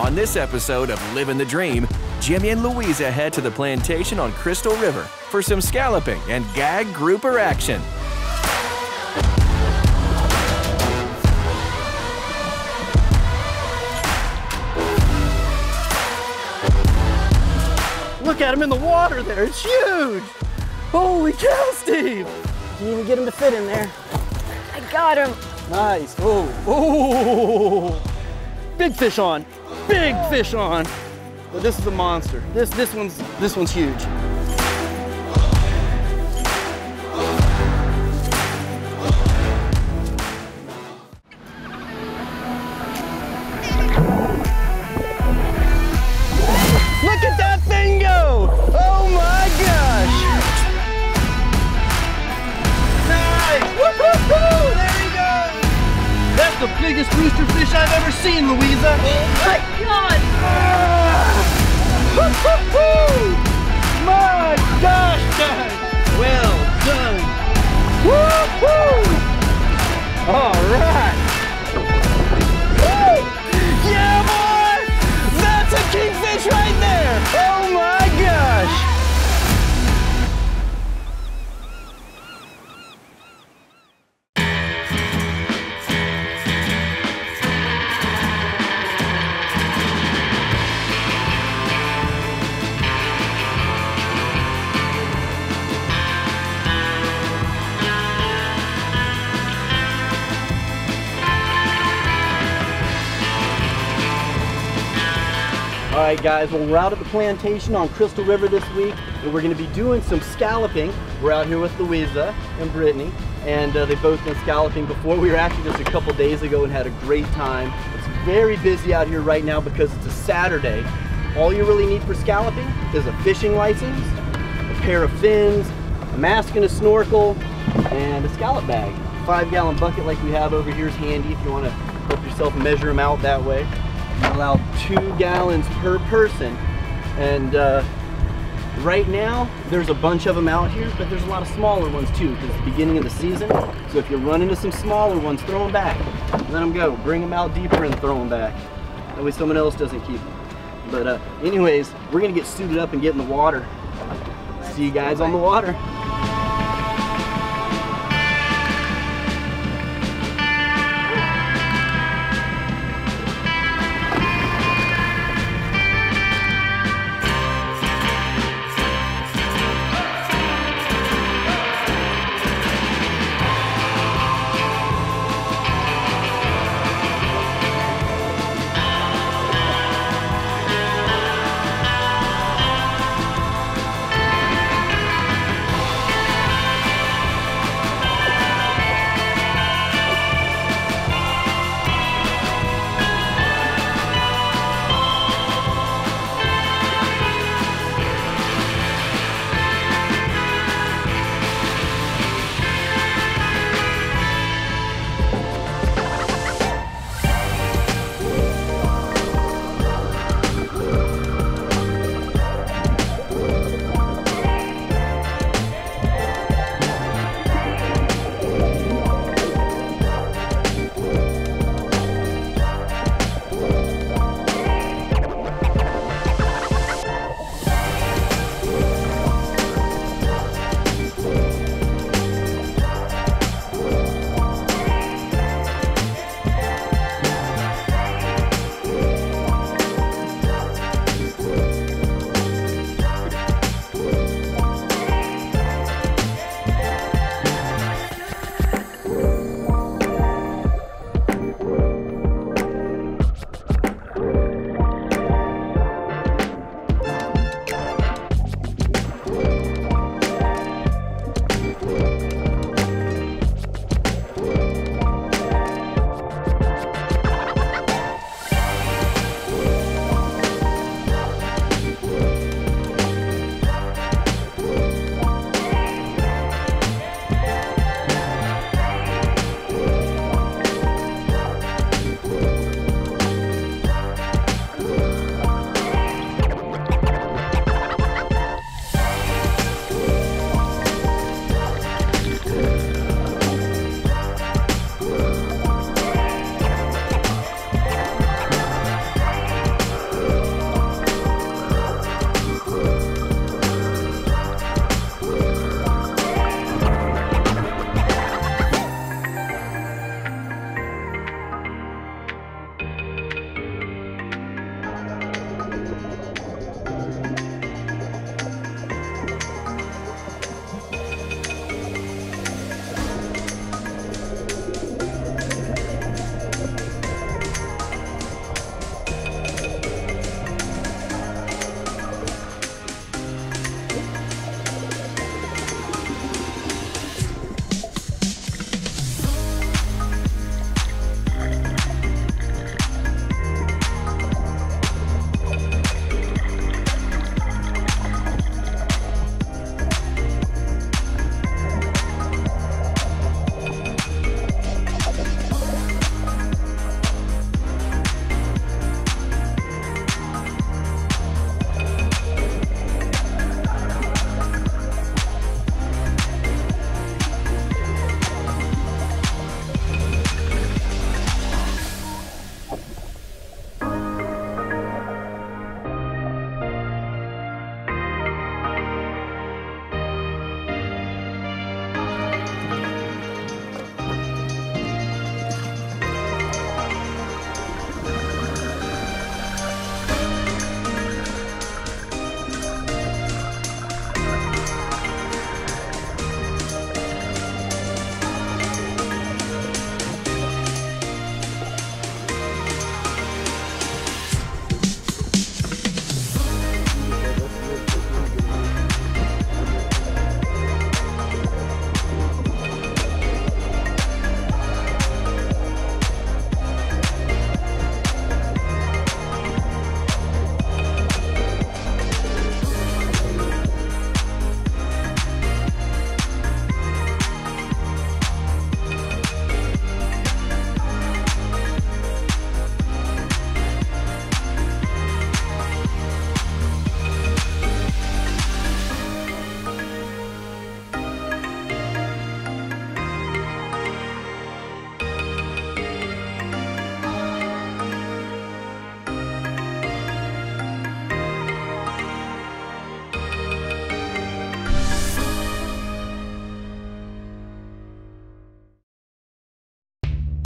On this episode of Living the Dream, Jimmy and Luiza head to the plantation on Crystal River for some scalloping and gag grouper action. Look at him in the water there, it's huge! Holy cow, Steve! Can you even get him to fit in there? I got him. Nice, oh. Big fish on, big fish on. But this is a monster. This one's huge. Look at that thing go! Oh my gosh! Nice! Woo-hoo-hoo! There he goes! That's the biggest rooster fish I've ever seen, Luiza! Oh my God! Woo-hoo-hoo! My gosh, guys! Well done! Woo-hoo! All right! Woo! Yeah, boy! That's a kingfish right there! Oh my gosh! All right, guys, well, we're out at the plantation on Crystal River this week, and we're gonna be doing some scalloping. We're out here with Luiza and Brittany, and they've both been scalloping before. We were actually just a couple days ago and had a great time. It's very busy out here right now because it's a Saturday. All you really need for scalloping is a fishing license, a pair of fins, a mask and a snorkel, and a scallop bag. 5-gallon bucket like we have over here is handy if you wanna help yourself measure them out that way. You're allowed 2 gallons per person, and right now there's a bunch of them out here, but there's a lot of smaller ones too because it's the beginning of the season. So if you run into some smaller ones, throw them back, let them go, bring them out deeper and throw them back. That way someone else doesn't keep them. But anyways, we're gonna get suited up and get in the water. See you guys on the water.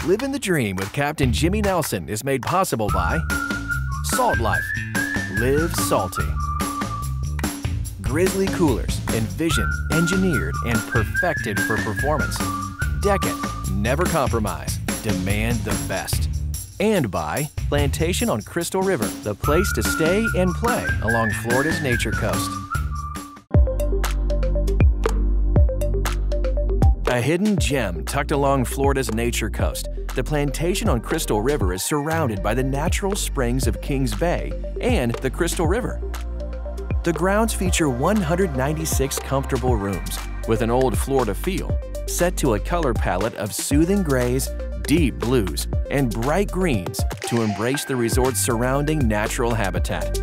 Living the Dream with Captain Jimmy Nelson is made possible by Salt Life. Live salty. Grizzly Coolers, envisioned, engineered, and perfected for performance. Decant, never compromise, demand the best. And by Plantation on Crystal River, the place to stay and play along Florida's nature coast. A hidden gem tucked along Florida's nature coast, the Plantation on Crystal River is surrounded by the natural springs of Kings Bay and the Crystal River. The grounds feature 196 comfortable rooms with an old Florida feel, set to a color palette of soothing grays, deep blues, and bright greens to embrace the resort's surrounding natural habitat.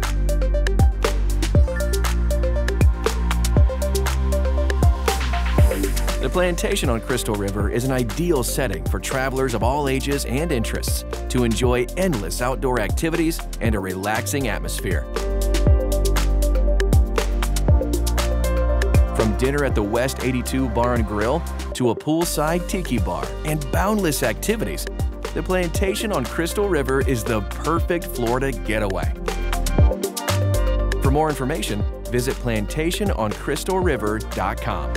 The Plantation on Crystal River is an ideal setting for travelers of all ages and interests to enjoy endless outdoor activities and a relaxing atmosphere. From dinner at the West 82 Bar and Grill to a poolside tiki bar and boundless activities, the Plantation on Crystal River is the perfect Florida getaway. For more information, visit plantationoncrystalriver.com.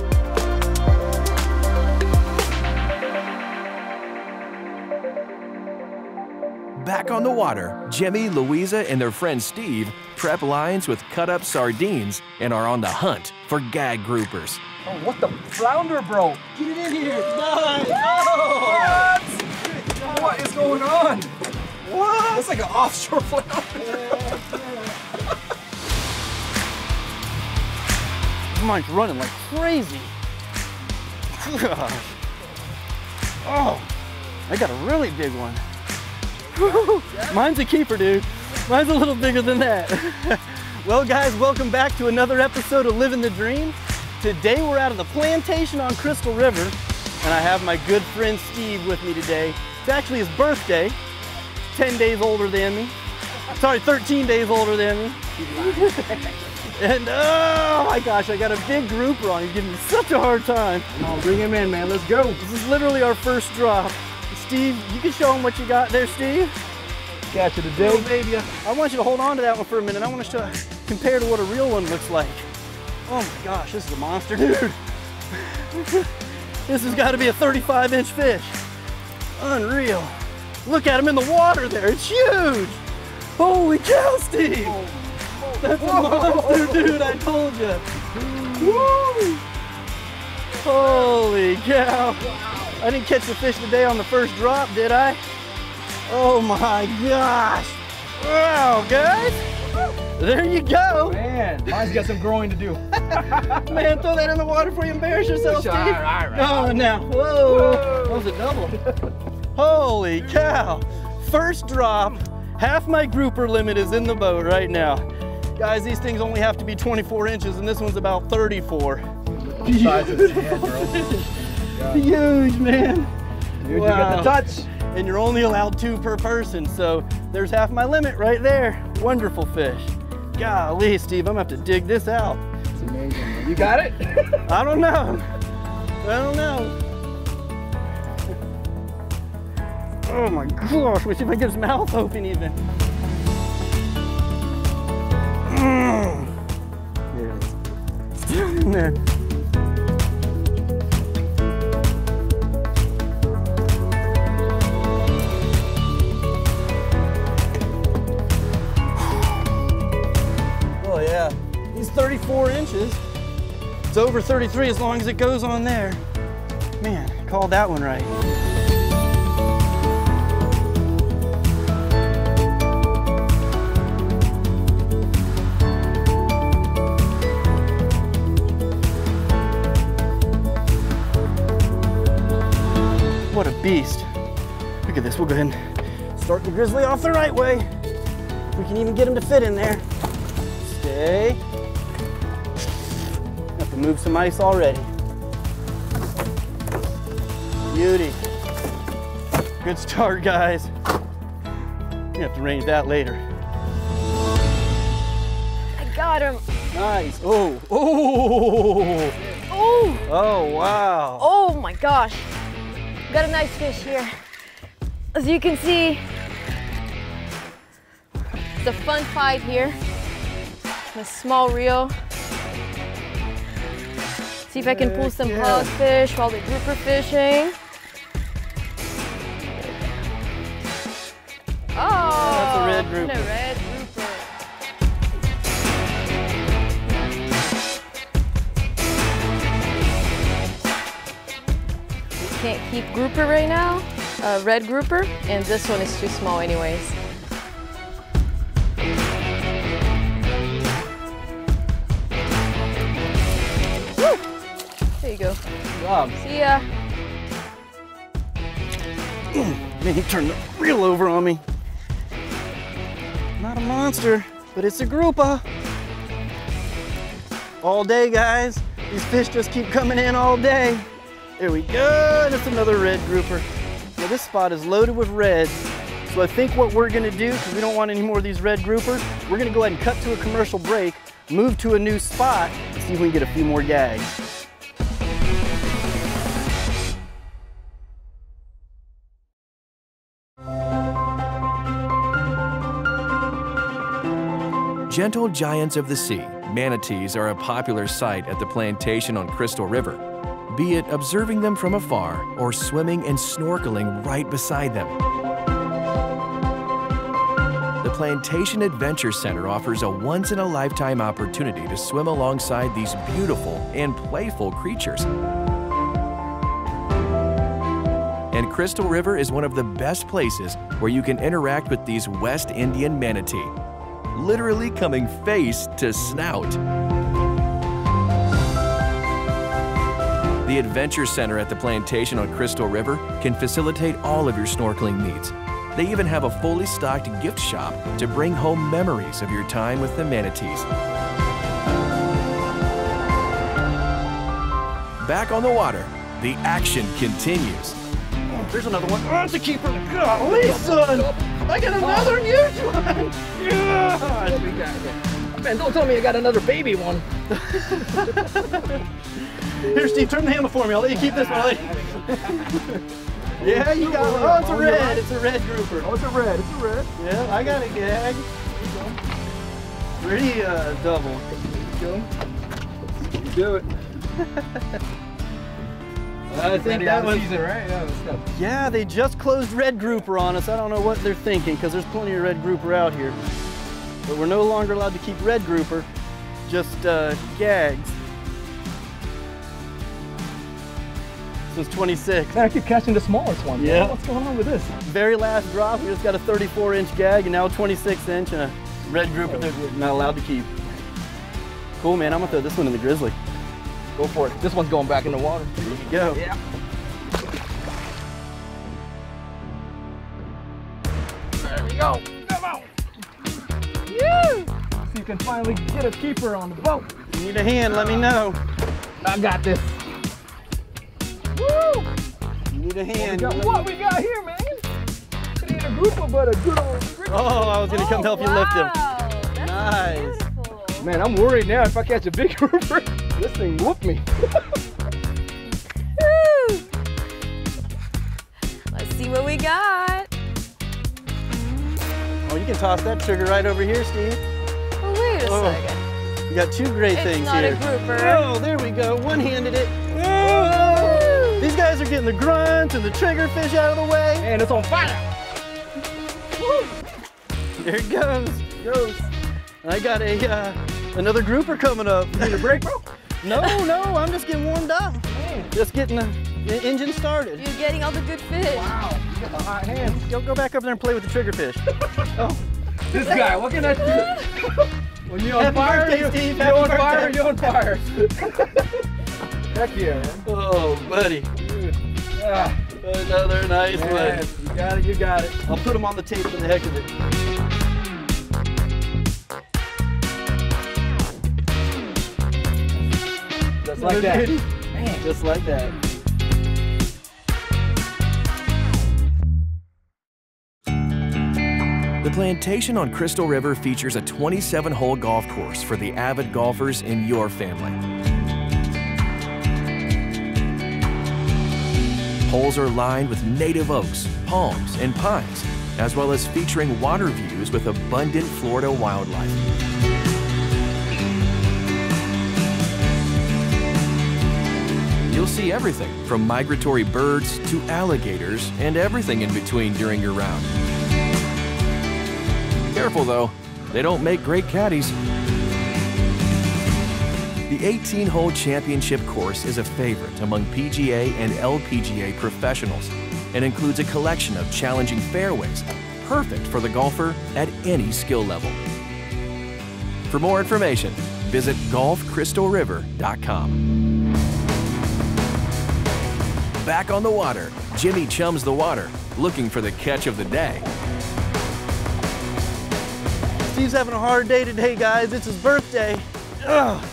Back on the water, Jimmy, Luiza, and their friend Steve prep lines with cut-up sardines and are on the hunt for gag groupers. Oh, what the flounder, bro? Get it in here. Nice. Oh. What is going on? What? That's like an offshore flounder. Mine's running like crazy. Oh, I got a really big one. Mine's a keeper, dude. Mine's a little bigger than that. Well, guys, welcome back to another episode of Living the Dream. Today we're out of the Plantation on Crystal River, and I have my good friend Steve with me today. It's actually his birthday. 10 days older than me. Sorry, 13 days older than me. And oh my gosh, I got a big grouper on. He's giving me such a hard time. Come on, bring him in, man. Let's go. This is literally our first drop. Steve, you can show him what you got there, Steve. Got you today. Oh, baby. I want you to hold on to that one for a minute. I want to compare to what a real one looks like. Oh my gosh, this is a monster, dude. This has got to be a 35-inch fish. Unreal. Look at him in the water there. It's huge. Holy cow, Steve. That's a monster, dude. I told you. Woo. Holy cow. I didn't catch the fish today on the first drop, did I? Oh my gosh. Wow, guys. There you go. Man, mine's got some growing to do. Man, throw that in the water before you embarrass yourself, Steve. All right. Oh, now. Whoa. That was a double. Holy cow. First drop. Half my grouper limit is in the boat right now. Guys, these things only have to be 24 inches, and this one's about 34. Size of his hand, bro. Huge, man. Dude, wow. You got the touch. And you're only allowed 2 per person, so there's half my limit right there. Wonderful fish. Golly, Steve, I'm gonna have to dig this out. It's amazing, man. You got it? I don't know. I don't know. Oh my gosh, let's see if I can get his mouth open even. There it is. Still in there. Oh yeah, he's 34 inches. It's over 33 as long as it goes on there. Man, called that one right. What a beast. Look at this, we'll go ahead and start the grizzly off the right way. We can even get him to fit in there. Stay. Have to move some ice already. Beauty. Good start, guys. You have to range that later. I got him. Nice. Oh, oh. Oh, Oh, wow. oh my gosh. Got a nice fish here. As you can see, it's a fun fight here. A small reel. See if I can pull some hogfish while they're grouper fishing. Oh, that's a red grouper. And a red grouper. We can't keep grouper right now, red grouper, and this one is too small anyways. Woo! There you go. Good job. See ya. Man, he turned the reel over on me. Not a monster, but it's a grouper. All day, guys. These fish just keep coming in all day. There we go, and it's another red grouper. Now this spot is loaded with reds. So I think what we're gonna do, because we don't want any more of these red groupers, we're gonna go ahead and cut to a commercial break, move to a new spot, and see if we can get a few more gags. Gentle giants of the sea, manatees are a popular sight at the plantation on Crystal River, be it observing them from afar or swimming and snorkeling right beside them. The Plantation Adventure Center offers a once-in-a-lifetime opportunity to swim alongside these beautiful and playful creatures. And Crystal River is one of the best places where you can interact with these West Indian manatee, literally coming face to snout. The Adventure Center at the Plantation on Crystal River can facilitate all of your snorkeling needs. They even have a fully stocked gift shop to bring home memories of your time with the manatees. Back on the water, the action continues. Oh, there's another one. Oh, it's a keeper. Golly, son! I got another huge one! Yeah! Man, don't tell me I got another baby one. Here, Steve, turn the handle for me. I'll let you keep this one. Yeah, you got one. Oh, it's a red. It's a red grouper. Oh, it's a red. It's a red. Yeah, I got a gag. Pretty double. Go. You do it. I think that was season, right? Yeah, let's go. Yeah, they just closed red grouper on us. I don't know what they're thinking because there's plenty of red grouper out here. But we're no longer allowed to keep red grouper, just gags. This was 26. Man, I keep catching the smallest one. Yeah. Man. What's going on with this? Very last drop, we just got a 34-inch gag and now a 26-inch and a red grouper that we're not allowed to keep. Cool, man. I'm gonna throw this one in the grizzly. Go for it. This one's going back in the water. There you go. Yeah. There we go. Come on. Woo! So you can finally get a keeper on the boat. If you need a hand, let me know. I got this. Woo! You need a hand. What we got here, man? It ain't a grouper, but a good old grouper. Oh, I was gonna come help you lift him. That's Nice. beautiful. Man, I'm worried now if I catch a big grouper. This thing whooped me. Woo! Let's see what we got. Oh, you can toss that trigger right over here, Steve. Oh, wait a second. You got two great things It's not here. a grouper. Oh, there we go. One-handed it. Oh! These guys are getting the grunts and the trigger fish out of the way. And it's on fire. Woo! There it goes. And I got a another grouper coming up. You need a break, bro? No, I'm just getting warmed up. Man. Just getting the engine started. You're getting all the good fish. Wow, you got the hot hands. Go back over there and play with the trigger fish. Oh, this guy, what can I do? When you're on Happy fire, birthday, Steve. you're on Happy fire, birthday. you're on fire. Heck yeah, man. Oh, buddy. Ah, Another nice man, one. you got it. I'll put them on the tape for the heck of it. Just like that. Man. Just like that. The Plantation on Crystal River features a 27-hole golf course for the avid golfers in your family. holes are lined with native oaks, palms, and pines, as well as featuring water views with abundant Florida wildlife. You'll see everything from migratory birds to alligators and everything in between during your round. Careful though, they don't make great caddies. The 18-hole championship course is a favorite among PGA and LPGA professionals and includes a collection of challenging fairways, perfect for the golfer at any skill level. For more information, visit golfcrystalriver.com. Back on the water, Jimmy chums the water, looking for the catch of the day. Steve's having a hard day today, guys. It's his birthday. Ugh.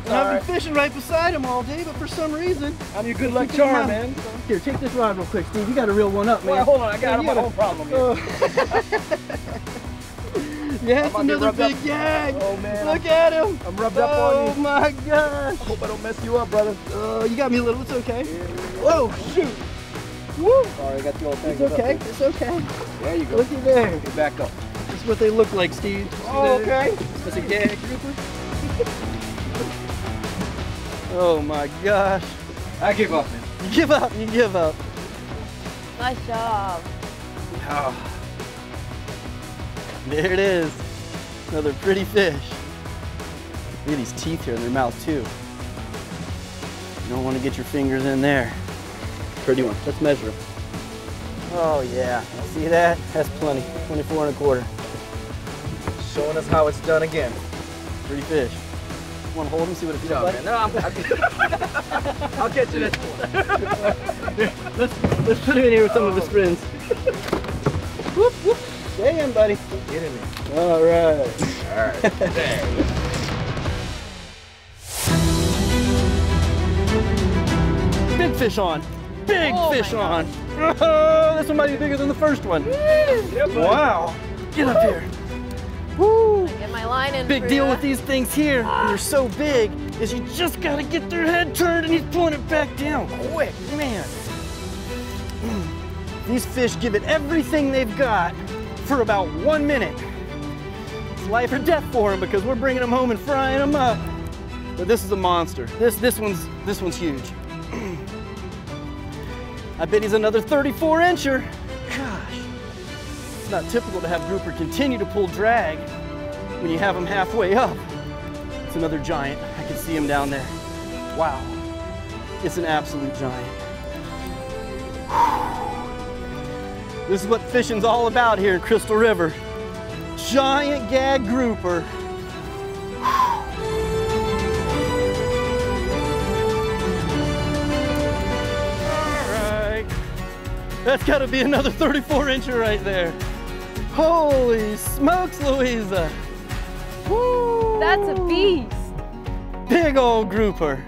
I've been fishing right beside him all day, but for some reason... I'm your good luck charm, man. Here, take this rod real quick, Steve. You got to reel one up, man. Well, hold on, I got my whole problem here. Yes, another big gag. Oh, man. Look at him. I'm rubbed up on you. Oh, my gosh. I hope I don't mess you up, brother. You got me a little. It's okay. Whoa, shoot. Woo. Sorry, I got the old thing. It's okay. It's okay. There you go. Looky there. Get back up. This is what they look like, Steve. Oh, okay. That's a gag grouper. Oh my gosh. I give up, man. You give up, you give up. Nice job. Oh. There it is. Another pretty fish. Look at these teeth here in their mouth too. You don't want to get your fingers in there. Pretty one. Let's measure them. Oh yeah. See that? That's plenty. 24 and a quarter. Showing us how it's done again. Pretty fish. Want to hold him, see what it feels like? Man. No, I'll get you this one. let's put him in here with some of his friends. Whoop, whoop. Stay in, buddy. Get in there. All right. All right. There. Big fish on. Big fish on. Oh, this one might be bigger than the first one. Wow. Get up here. Woo. Get my line in. Big deal with these things here, when they're so big, is you just gotta get their head turned and he's pulling it back down quick, man. These fish give it everything they've got for about 1 minute. It's life or death for them because we're bringing them home and frying them up. But this is a monster. This one's huge. I bet he's another 34-incher. Gosh, it's not typical to have grouper continue to pull drag when you have them halfway up. It's another giant. I can see him down there. Wow, it's an absolute giant. This is what fishing's all about here in Crystal River. Giant gag grouper. That's got to be another 34-incher right there. Holy smokes, Luiza. Woo. That's a beast. Big old grouper.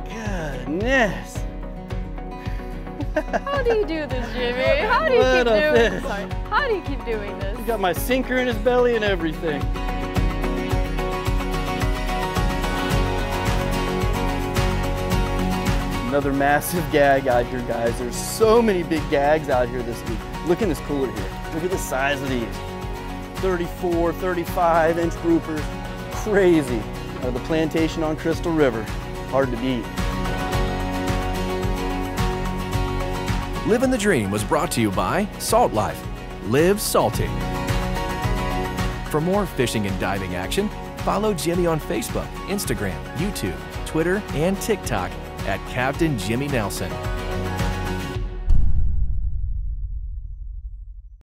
Goodness. How do you do this, Jimmy? How do you keep doing this? Sorry. How do you keep doing this? He's got my sinker in his belly and everything. Another massive gag out here, guys. There's so many big gags out here this week. Look in this cooler here. Look at the size of these. 34, 35-inch groupers. Crazy. Out of the Plantation on Crystal River. Hard to beat. Living the Dream was brought to you by Salt Life. Live salty. For more fishing and diving action, follow Jimmy on Facebook, Instagram, YouTube, Twitter, and TikTok at Captain Jimmy Nelson.